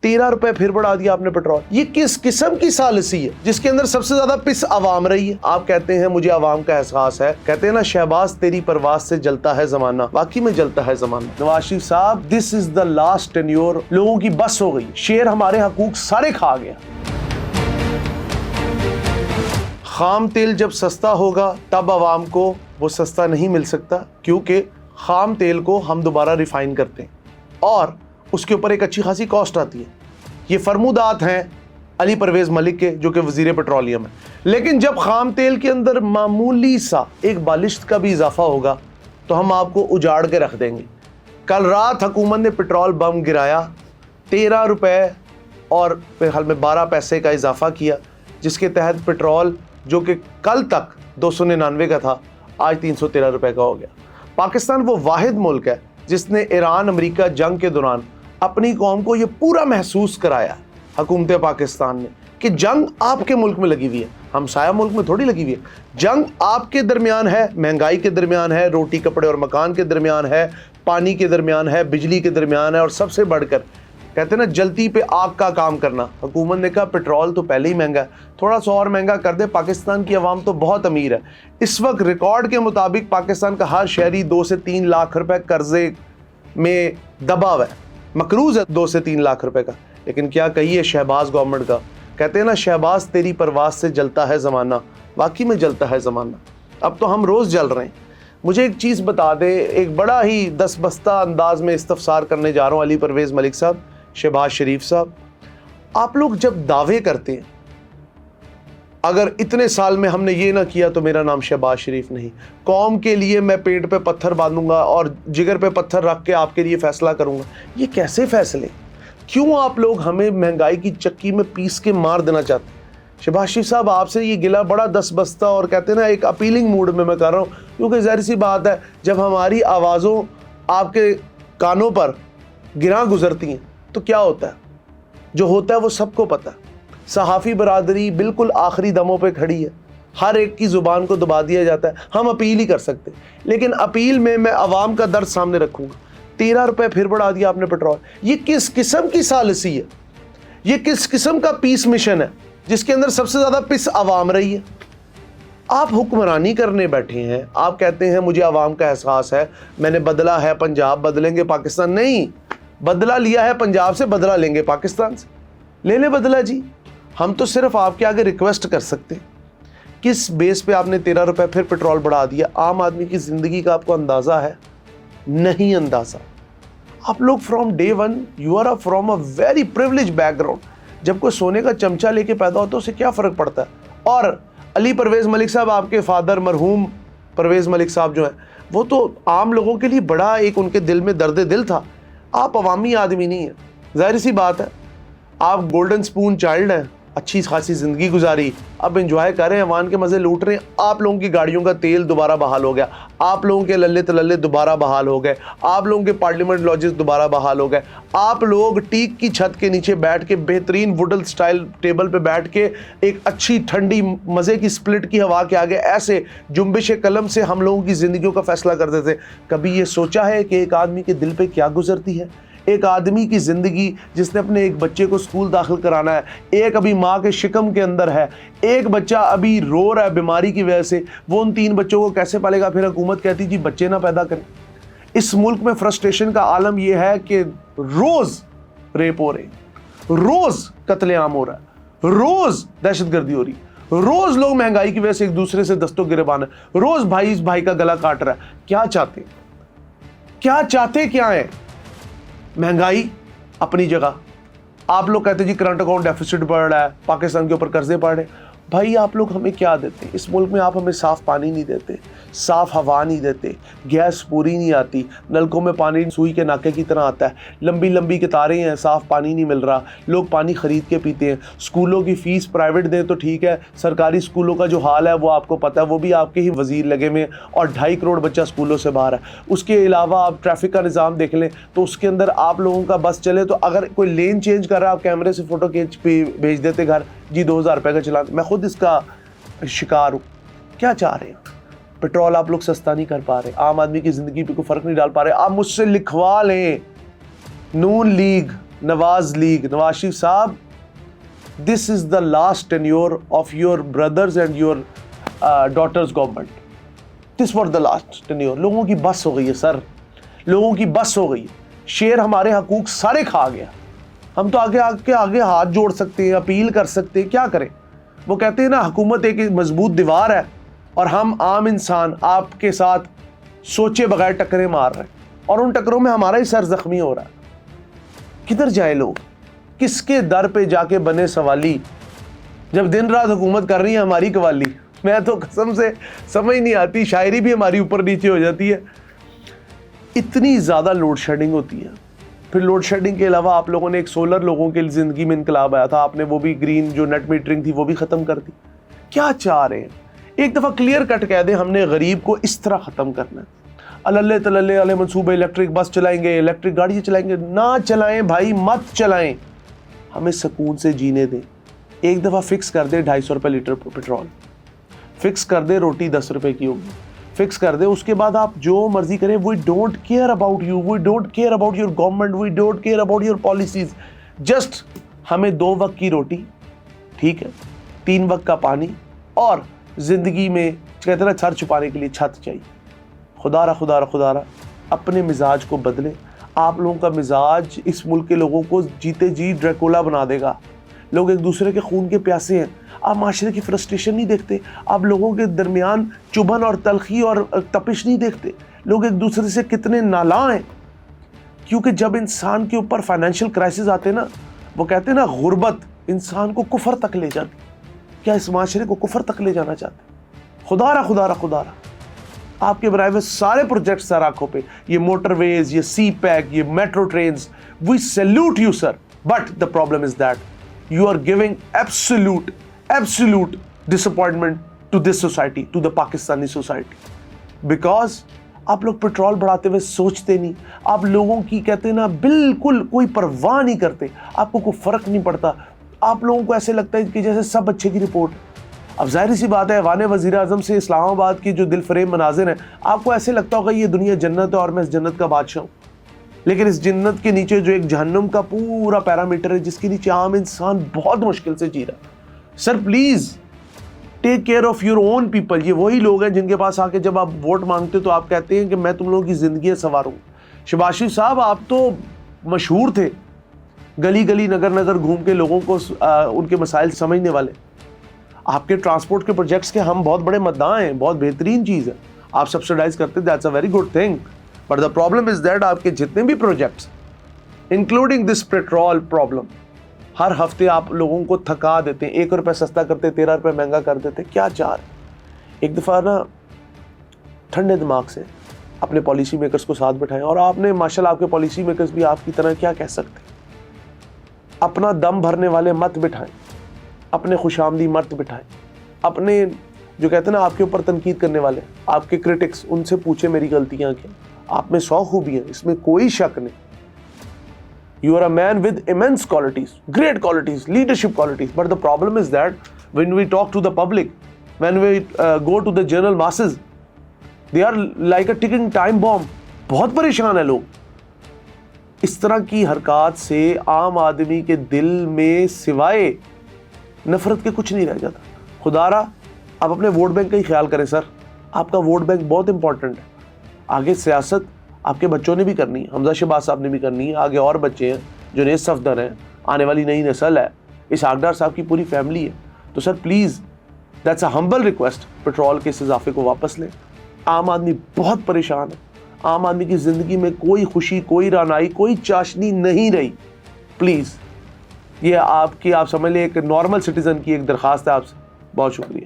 13 रुपए फिर बढ़ा दिया आपने पेट्रोल। ये किस किस्म की सालिसी है जिसके अंदर सबसे ज्यादा पिस अवाम रही है। आप कहते हैं मुझे अवाम का एहसास है, कहते हैं ना शहबाज तेरी परवास से जलता है जमाना, वाकई में जलता है जमाना। नवाज शरीफ साहब, this is the last tenure, लोगों की बस हो गई, शेर हमारे हकूक सारे खा गया। खाम तेल जब सस्ता होगा तब अवाम को वो सस्ता नहीं मिल सकता, क्योंकि खाम तेल को हम दोबारा रिफाइन करते हैं और उसके ऊपर एक अच्छी खासी कॉस्ट आती है। ये फरमूदात हैं अली परवेज़ मलिक के, जो कि वज़ीर पेट्रोलियम है। लेकिन जब खाम तेल के अंदर मामूली सा एक बालिश्त का भी इजाफा होगा तो हम आपको उजाड़ के रख देंगे। कल रात हुकूमत ने पेट्रोल बम गिराया, 13 रुपए और मेरे ख्याल में 12 पैसे का इजाफा किया, जिसके तहत पेट्रोल जो कि कल तक 299 का था आज 313 रुपए का हो गया। पाकिस्तान वो वाहिद मुल्क है जिसने ईरान अमेरिका जंग के दौरान अपनी कौम को ये पूरा महसूस कराया, हुकूमत पाकिस्तान ने, कि जंग आपके मुल्क में लगी हुई है, हमसाया मुल्क में थोड़ी लगी हुई है। जंग आपके दरमियान है, महंगाई के दरमियान है, रोटी कपड़े और मकान के दरमियान है, पानी के दरमियान है, बिजली के दरमियान है, और सबसे बढ़कर कहते हैं ना जलती पे आग का काम करना। हुकूमत ने कहा पेट्रोल तो पहले ही महंगा है, थोड़ा सा और महंगा कर दे, पाकिस्तान की आवाम तो बहुत अमीर है। इस वक्त रिकॉर्ड के मुताबिक पाकिस्तान का हर शहरी 2 से 3 लाख रुपए कर्जे में दबा हुआ है, मकरूज है 2 से 3 लाख रुपए का। लेकिन क्या कहिए शहबाज गवर्नमेंट का, कहते हैं ना शहबाज तेरी परवास से जलता है ज़माना, वाकई में जलता है ज़माना। अब तो हम रोज़ जल रहे हैं। मुझे एक चीज़ बता दे, एक बड़ा ही 10 बस्ता अंदाज में इस्तफसार करने जा रहा हूँ अली परवेज़ मलिक साहब, शहबाज शरीफ साहब, आप लोग जब दावे करते हैं अगर इतने साल में हमने ये ना किया तो मेरा नाम शहबाज शरीफ नहीं, कौम के लिए मैं पेट पे पत्थर बांधूंगा और जिगर पे पत्थर रख के आपके लिए फैसला करूंगा, ये कैसे फैसले? क्यों आप लोग हमें महंगाई की चक्की में पीस के मार देना चाहते हैं? शहबाज शरीफ साहब, आपसे ये गिला बड़ा 10 बस्ता और कहते हैं ना एक अपीलिंग मूड में मैं कर रहा हूँ, क्योंकि ज़ाहिर सी बात है जब हमारी आवाज़ों आपके कानों पर गिरा गुजरती हैं तो क्या होता है, जो होता है वो सबको पता है। सहाफ़ी बरादरी बिल्कुल आखिरी दमों पे खड़ी है, हर एक की ज़ुबान को दबा दिया जाता है। हम अपील ही कर सकते, लेकिन अपील में मैं आवाम का दर्द सामने रखूँगा। 13 रुपए फिर बढ़ा दिया आपने पेट्रोल। ये किस किस्म की सालिसी है, ये किस किस्म का पीस मिशन है जिसके अंदर सबसे ज़्यादा पिस आवाम रही है। आप हुक्मरानी करने बैठे हैं, आप कहते हैं मुझे आवाम का एहसास है, मैंने बदला है, पंजाब बदलेंगे पाकिस्तान नहीं, बदला लिया है पंजाब से, बदला लेंगे पाकिस्तान से। ले ले बदला जी, हम तो सिर्फ आपके आगे रिक्वेस्ट कर सकते हैं। किस बेस पे आपने 13 रुपए फिर पेट्रोल बढ़ा दिया? आम आदमी की ज़िंदगी का आपको अंदाज़ा है? नहीं अंदाज़ा। आप लोग from day one you are from a very privilege background. जब कोई सोने का चमचा लेके पैदा होता है उससे क्या फ़र्क पड़ता है? और अली परवेज़ मलिक साहब, आपके फादर मरहूम परवेज़ मलिक साहब जो हैं, वो तो आम लोगों के लिए बड़ा एक उनके दिल में दर्द दिल था। आप अवामी आदमी नहीं हैं, ज़ाहिर सी बात है। आप गोल्डन स्पून चाइल्ड हैं, अच्छी खासी ज़िंदगी गुजारी, अब एंजॉय कर रहे हैं, अवान के मज़े लूट रहे हैं। आप लोगों की गाड़ियों का तेल दोबारा बहाल हो गया, आप लोगों के लल्ले तलल्ले दोबारा बहाल हो गए, आप लोगों के पार्लियामेंट लॉजेस दोबारा बहाल हो गए। आप लोग टीक की छत के नीचे बैठ के बेहतरीन वुडन स्टाइल टेबल पे बैठ के एक अच्छी ठंडी मज़े की स्प्लिट की हवा के आगे ऐसे जुम्बिश कलम से हम लोगों की ज़िंदगियों का फैसला करते थे। कभी ये सोचा है कि एक आदमी के दिल पे क्या गुजरती है? एक आदमी की ज़िंदगी जिसने अपने एक बच्चे को स्कूल दाखिल कराना है, एक अभी माँ के शिकम के अंदर है, एक बच्चा अभी रो रहा है बीमारी की वजह से, वो उन 3 बच्चों को कैसे पालेगा? फिर हुकूमत कहती जी बच्चे ना पैदा करें। इस मुल्क में फ्रस्ट्रेशन का आलम यह है कि रोज़ रेप हो रहे, रोज़ कत्लेआम हो रहा है, रोज़ दहशतगर्दी हो रही, रोज़ लोग महंगाई की वजह से एक दूसरे से दस्तों गिरबान है, रोज़ भाई इस भाई का गला काट रहा है। क्या चाहते, क्या चाहते क्या है? महंगाई अपनी जगह, आप लोग कहते जी करंट अकाउंट डेफिसिट बढ़ रहा है, पाकिस्तान के ऊपर कर्जे बढ़ रहे हैं। भाई आप लोग हमें क्या देते हैं? इस मुल्क में आप हमें साफ़ पानी नहीं देते, साफ़ हवा नहीं देते, गैस पूरी नहीं आती, नलकों में पानी सुई के नाके की तरह आता है, लंबी लंबी कतारें हैं, साफ़ पानी नहीं मिल रहा, लोग पानी ख़रीद के पीते हैं। स्कूलों की फ़ीस प्राइवेट दें तो ठीक है, सरकारी स्कूलों का जो हाल है वो आपको पता है, वो भी आपके ही वज़ीर लगे हुए, और 2.5 करोड़ बच्चा स्कूलों से बाहर है। उसके अलावा आप ट्रैफिक का निज़ाम देख लें तो उसके अंदर आप लोगों का बस चले तो अगर कोई लेन चेंज कर रहा है, आप कैमरे से फ़ोटो खींच भेज देते घर, जी 2000 रुपये का चलान। मैं खुद इसका शिकार हूँ। क्या चाह रहे हैं? पेट्रोल आप लोग सस्ता नहीं कर पा रहे, आम आदमी की ज़िंदगी पे कोई फ़र्क नहीं डाल पा रहे। आप मुझसे लिखवा लें, नून लीग نواز لیگ, نواز شریف صاحب, this is the last tenure of your brothers and your daughters government. This was the last tenure. لوگوں کی بس ہو گئی ہے سر, لوگوں کی بس ہو گئی ہے. شیر ہمارے حقوق سارے کھا گیا. ہم تو آگے ہاتھ جوڑ سکتے ہیں, اپیل کر سکتے ہیں, کیا کریں. وہ کہتے ہیں نا حکومت ایک مضبوط دیوار ہے اور ہم عام انسان آپ کے ساتھ سوچے بغیر ٹکریں مار رہے ہیں, اور ان ٹکروں میں ہمارا ہی سر زخمی ہو رہا ہے. کدھر جائے لوگ, کس کے در پہ جا کے بنے سوالی, جب دن رات حکومت کر رہی ہے ہماری قوالی. میں تو قسم سے سمجھ نہیں آتی, شاعری بھی ہماری اوپر نیچے ہو جاتی ہے. اتنی زیادہ لوڈ شیڈنگ ہوتی ہے. پھر لوڈ شیڈنگ کے علاوہ آپ لوگوں نے ایک سولر, لوگوں کی زندگی میں انقلاب آیا تھا, آپ نے وہ بھی گرین جو نیٹ میٹرنگ تھی وہ بھی ختم کر دی. کیا چاہ رہے ہیں؟ ایک دفعہ کلیئر کٹ کہہ دیں ہم نے غریب کو اس طرح ختم کرنا ہے. اللہ تللے علیہ منصوبے, الیکٹرک بس چلائیں گے, الیکٹرک گاڑی چلائیں گے. نہ چلائیں بھائی, مت چلائیں, ہمیں سکون سے جینے دیں. ایک دفعہ فکس کر دیں 250 روپے لیٹر پیٹرول, فکس کر دیں روٹی 10 روپے کی ہوگی, فکس کر دیں. اس کے بعد آپ جو مرضی کریں. We don't care about you, we don't care about your government, we don't care about your policies. Just ہمیں 2 وقت کی روٹی, ٹھیک ہے, 3 وقت کا پانی, اور زندگی میں کہتے ہیں نا سر چھپانے کے لیے چھت چاہیے. خدا را اپنے مزاج کو بدلیں. آپ لوگوں کا مزاج اس ملک کے لوگوں کو جیتے جی ڈریکولا بنا دے گا. لوگ ایک دوسرے کے خون کے پیاسے ہیں. آپ معاشرے کی فرسٹریشن نہیں دیکھتے, آپ لوگوں کے درمیان چبھن اور تلخی اور تپش نہیں دیکھتے. لوگ ایک دوسرے سے کتنے نالاں ہیں. کیونکہ جب انسان کے اوپر فائنینشیل کرائسس آتے ہیں نا, وہ کہتے ہیں نا غربت انسان کو کفر تک لے جاتی. کیا اس معاشرے کو کفر تک لے جانا چاہتے ہیں؟ خدا را آپ کے بنائے ہوئے سارے پروجیکٹس سر آنکھوں پہ, یہ موٹر ویز, یہ سی پیک, یہ metro trains, we salute you sir. But the problem is that you are giving absolute disappointment to this society, to the Pakistani society. Because آپ لوگ پیٹرول بڑھاتے ہوئے سوچتے نہیں. آپ لوگوں کی کہتے ہیں نا بالکل کوئی پرواہ نہیں کرتے. آپ کو کوئی فرق نہیں پڑتا. آپ لوگوں کو ایسے لگتا ہے کہ جیسے سب اچھے کی رپورٹ. اب ظاہر سی بات ہے, ایوان وزیر اعظم سے اسلام آباد کی جو دل فریب مناظر ہیں, آپ کو ایسے لگتا ہوگا یہ دنیا جنت ہے اور میں اس جنت کا بادشاہ ہوں. لیکن اس جنت کے نیچے جو ایک جہنم کا پورا پیرامیٹر ہے, جس کے نیچے عام انسان بہت مشکل سے جی رہا ہے. Sir please take care of your own people. یہ وہی لوگ ہیں جن کے پاس آ کے جب آپ ووٹ مانگتے تو آپ کہتے ہیں کہ میں تم لوگوں کی زندگیاں سنواروں. شہباز شریف صاحب, آپ تو مشہور تھے گلی گلی نگر نگر گھوم کے لوگوں کو ان کے مسائل سمجھنے والے. آپ کے ٹرانسپورٹ کے پروجیکٹس کے ہم بہت بڑے مداح ہیں, بہت بہترین چیز ہے, آپ سبسیڈائز کرتے, that's a very good thing. But the problem is that آپ کے جتنے بھی پروجیکٹس انکلوڈنگ دس پیٹرول پرابلم, ہر ہفتے آپ لوگوں کو تھکا دیتے ہیں. 1 روپے سستا کرتے, 13 روپے مہنگا کر دیتے. کیا چاہ رہے ہیں؟ ایک دفعہ نا ٹھنڈے دماغ سے اپنے پالیسی میکرز کو ساتھ بٹھائیں. اور آپ نے ماشاءاللہ آپ کے پالیسی میکرز بھی آپ کی طرح کیا کہہ سکتے ہیں, اپنا دم بھرنے والے مت بٹھائیں, اپنے خوش آمدی مت بٹھائیں. اپنے جو کہتے ہیں نا آپ کے اوپر تنقید کرنے والے, آپ کے کرٹکس, ان سے پوچھیں میری غلطیاں کیا. آپ میں 100 خوبیاں ہیں, اس میں کوئی شک نہیں. You are a man with immense qualities, great qualities, leadership qualities. But the problem is that when we talk to the public, when we go to the general masses, they are like a ticking time bomb. بہت پریشان ہیں لوگ. اس طرح کی حرکات سے عام آدمی کے دل میں سوائے نفرت کے کچھ نہیں رہ جاتا. خدا را آپ اپنے ووٹ بینک کا ہی خیال کریں سر. آپ کا ووٹ بینک بہت امپورٹنٹ ہے. آگے سیاست آپ کے بچوں نے بھی کرنی ہے, حمزہ شہباز صاحب نے بھی کرنی ہے, آگے اور بچے ہیں جو نئے صفدر ہیں, آنے والی نئی نسل ہے, اسحاق ڈار صاحب کی پوری فیملی ہے. تو sir please that's a humble request, petrol کے اس اضافے کو واپس لیں. عام آدمی بہت پریشان ہے. عام آدمی کی زندگی میں کوئی خوشی, کوئی رعنائی, کوئی چاشنی نہیں رہی. پلیز یہ آپ سمجھ لیں ایک نارمل سٹیزن کی ایک درخواست ہے آپ سے. بہت شکریہ.